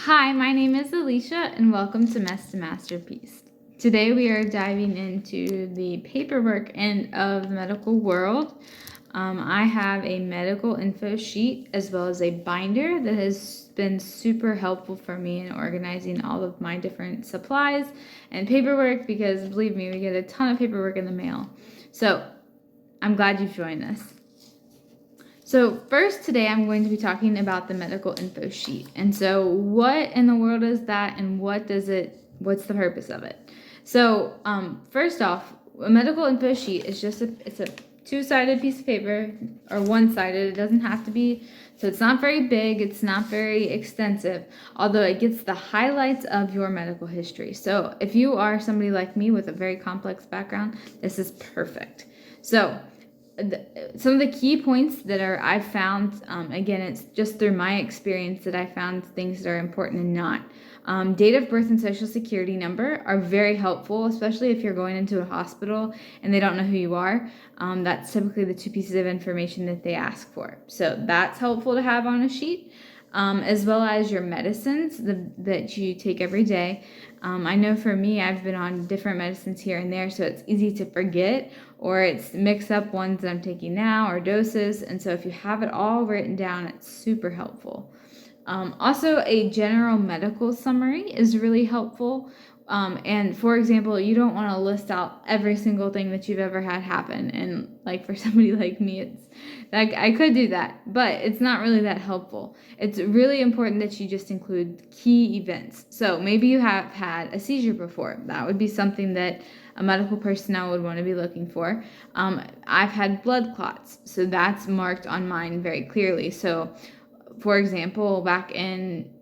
Hi, my name is Alicia and welcome to Mess to Masterpiece. Today we are diving into the paperwork end of the medical world. I have a medical info sheet as well as a binder that has been super helpful for me in organizing all of my different supplies and paperwork because believe me, we get a ton of paperwork in the mail. So I'm glad you've joined us. So first today I'm going to be talking about the medical info sheet. And so what in the world is that and what's the purpose of it? So first off, a medical info sheet is it's a two-sided piece of paper or one-sided. It doesn't have to be, so it's not very big, it's not very extensive, although it gets the highlights of your medical history. So if you are somebody like me with a very complex background, this is perfect. So some of the key points that I've found, again, it's just through my experience that I found things that are important and not. Date of birth and social security number are very helpful, especially if you're going into a hospital and they don't know who you are. That's typically the two pieces of information that they ask for. So that's helpful to have on a sheet, as well as your medicines that you take every day. I know for me, I've been on different medicines here and there, so it's easy to forget, or it's mix up ones that I'm taking now or doses. And so if you have it all written down, it's super helpful. Also, a general medical summary is really helpful. And for example, you don't want to list out every single thing that you've ever had happen. And like for somebody like me, it's like I could do that, but it's not really that helpful. It's really important that you just include key events. So maybe you have had a seizure before. That would be something that a medical personnel would want to be looking for. I've had blood clots, so that's marked on mine very clearly. So for example, back in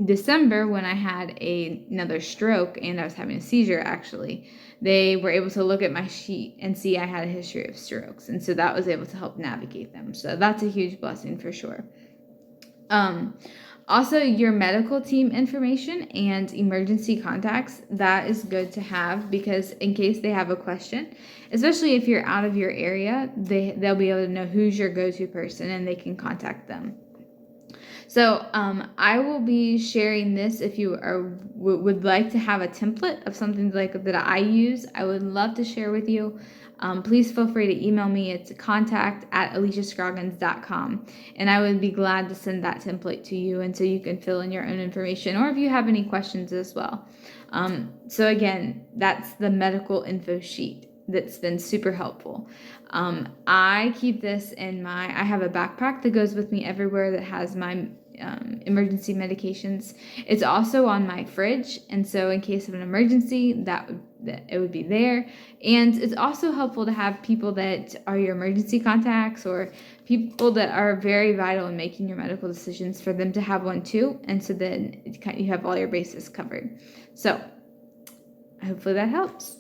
December when I had another stroke and I was having a seizure, actually, they were able to look at my sheet and see I had a history of strokes. And so that was able to help navigate them. So that's a huge blessing for sure. Also, your medical team information and emergency contacts, that is good to have because in case they have a question, especially if you're out of your area, they'll be able to know who's your go-to person and they can contact them. So I will be sharing this if you would like to have a template of something like that I use. I would love to share with you. Please feel free to email me. It's contact@aliciascroggins.com, and I would be glad to send that template to you, and so you can fill in your own information, or if you have any questions as well. So again, that's the medical info sheet. That's been super helpful. I keep this I have a backpack that goes with me everywhere that has my emergency medications. It's also on my fridge, and so in case of an emergency, it would be there. And it's also helpful to have people that are your emergency contacts or people that are very vital in making your medical decisions for them to have one too, and so then you have all your bases covered. So hopefully that helps.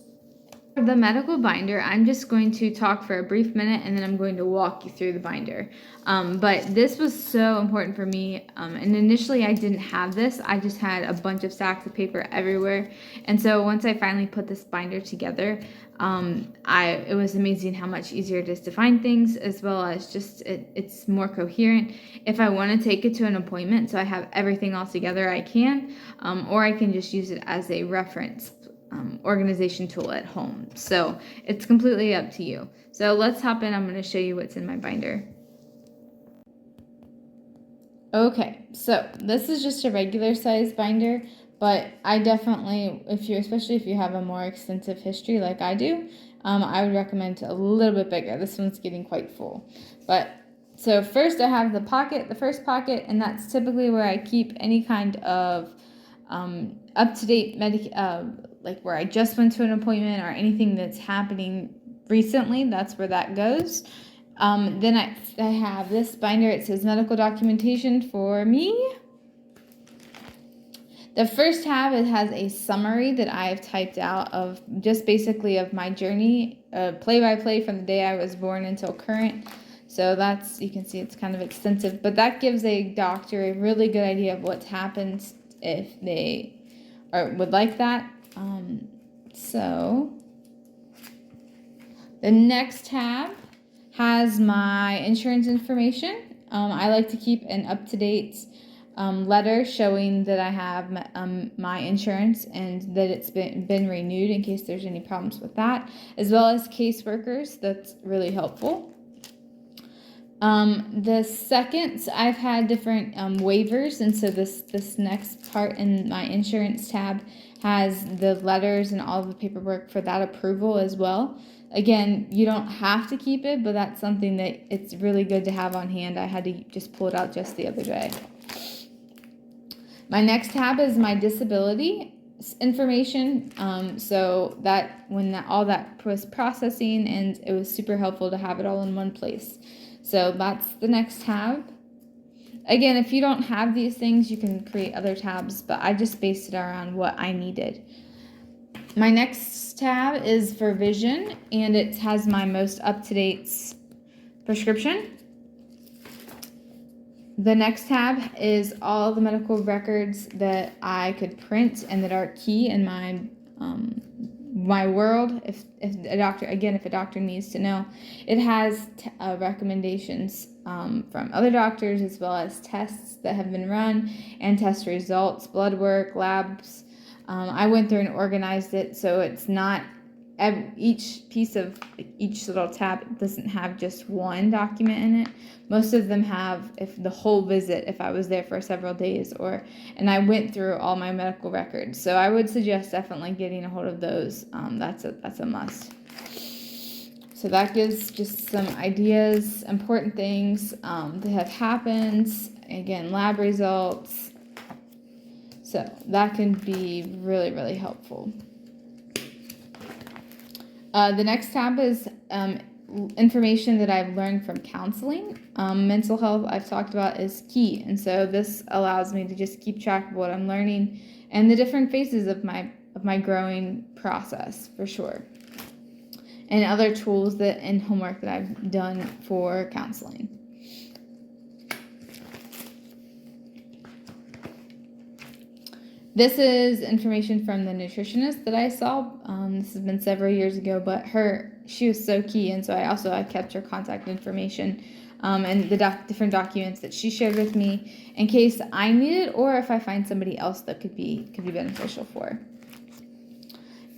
The medical binder, I'm just going to talk for a brief minute and then I'm going to walk you through the binder. But this was so important for me. And initially I didn't have this. I just had a bunch of stacks of paper everywhere. And so once I finally put this binder together, it was amazing how much easier it is to find things, as well as just it's more coherent. If I want to take it to an appointment, so I have everything all together, I can, or I can just use it as a reference organization tool at home. So it's completely up to you. So let's hop in. I'm going to show you what's in my binder. Okay, so this is just a regular size binder, but I definitely, especially if you have a more extensive history like I do, I would recommend a little bit bigger. This one's getting quite full. But so first I have the first pocket, and that's typically where I keep any kind of up-to-date like where I just went to an appointment or anything that's happening recently. That's where that goes. Then I have this binder. It says medical documentation for me. The first tab, it has a summary that I've typed out of just basically of my journey, play-by-play from the day I was born until current. So that's, you can see it's kind of extensive, but that gives a doctor a really good idea of what's happened if they would like that. So the next tab has my insurance information. I like to keep an up-to-date letter showing that I have my insurance and that it's been renewed in case there's any problems with that, as well as caseworkers. That's really helpful. The second, I've had different waivers, and so this next part in my insurance tab has the letters and all of the paperwork for that approval as well. Again, you don't have to keep it, but that's something that it's really good to have on hand. I had to just pull it out just the other day. My next tab is my disability information. So that when all that was processing, and it was super helpful to have it all in one place. So that's the next tab. Again, if you don't have these things, you can create other tabs, but I just based it around what I needed. My next tab is for vision, and it has my most up-to-date prescription. The next tab is all the medical records that I could print and that are key in my world. If a doctor needs to know, it has recommendations from other doctors, as well as tests that have been run and test results, blood work, labs. I went through and organized it so it's not each little tab doesn't have just one document in it. Most of them have if the whole visit, if I was there for several days, and I went through all my medical records. So I would suggest definitely getting a hold of those. That's a must. So that gives just some ideas, important things that have happened. Again, lab results. So that can be really, really helpful. The next tab is information that I've learned from counseling. Mental health, I've talked about, is key. And so this allows me to just keep track of what I'm learning and the different phases of my growing process, for sure. And other tools and homework that I've done for counseling. This is information from the nutritionist that I saw. This has been several years ago, but she was so key, and so I kept her contact information and the different documents that she shared with me in case I need it, or if I find somebody else that could be beneficial for.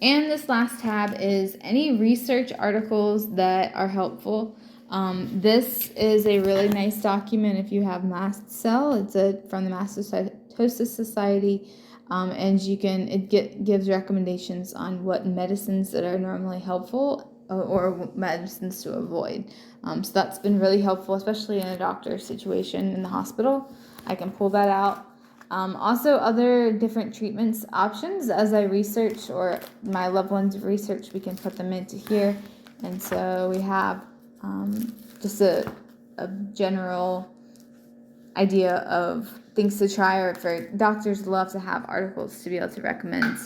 And this last tab is any research articles that are helpful. This is a really nice document if you have mast cell. It's from the Mastocytosis Society. And it gives recommendations on what medicines that are normally helpful or medicines to avoid. So that's been really helpful, especially in a doctor's situation in the hospital. I can pull that out. Also, other different treatments options as I research or my loved ones research, we can put them into here. And so we have just a general idea of things to try, or for doctors love to have articles to be able to recommend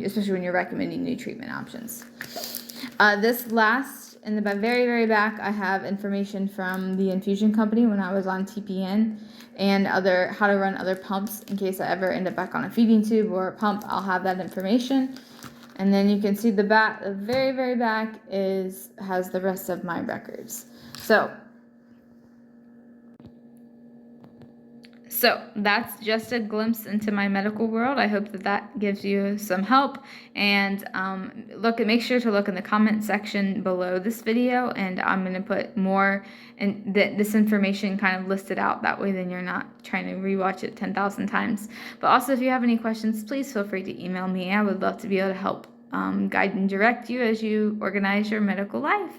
especially when you're recommending new treatment options. This last, in the very, very back, I have information from the infusion company when I was on TPN and how to run other pumps in case I ever end up back on a feeding tube or a pump. I'll have that information. And then you can see the very, very back has the rest of my records. So that's just a glimpse into my medical world. I hope that gives you some help. And make sure to look in the comment section below this video, and I'm going to put more and this information kind of listed out. That way then you're not trying to rewatch it 10,000 times. But also, if you have any questions, please feel free to email me. I would love to be able to help guide and direct you as you organize your medical life.